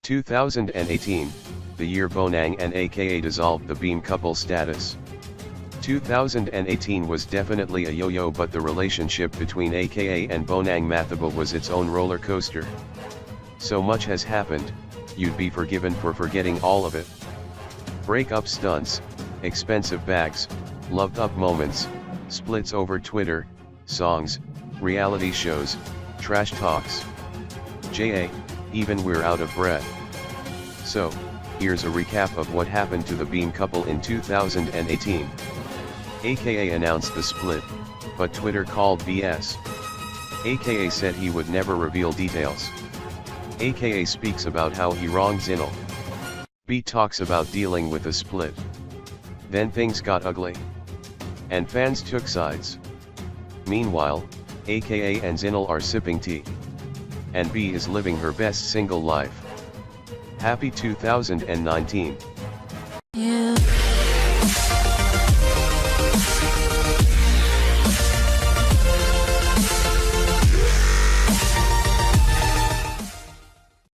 2018, the year Bonang and AKA dissolved the Beam couple status. 2018 was definitely a yo-yo, but the relationship between AKA and Bonang Mathibul was its own roller coaster. So much has happened, you'd be forgiven for forgetting all of it. Breakup stunts, expensive bags, loved up moments, splits over Twitter, songs, reality shows, trash talks. Even we're out of breath. So, here's a recap of what happened to the Beam couple in 2018. AKA announced the split, but Twitter called BS. AKA said he would never reveal details. AKA speaks about how he wronged Zinal. B talks about dealing with a split. Then things got ugly. And fans took sides. Meanwhile, AKA and Zinal are sipping tea. And B is living her best single life. Happy 2019.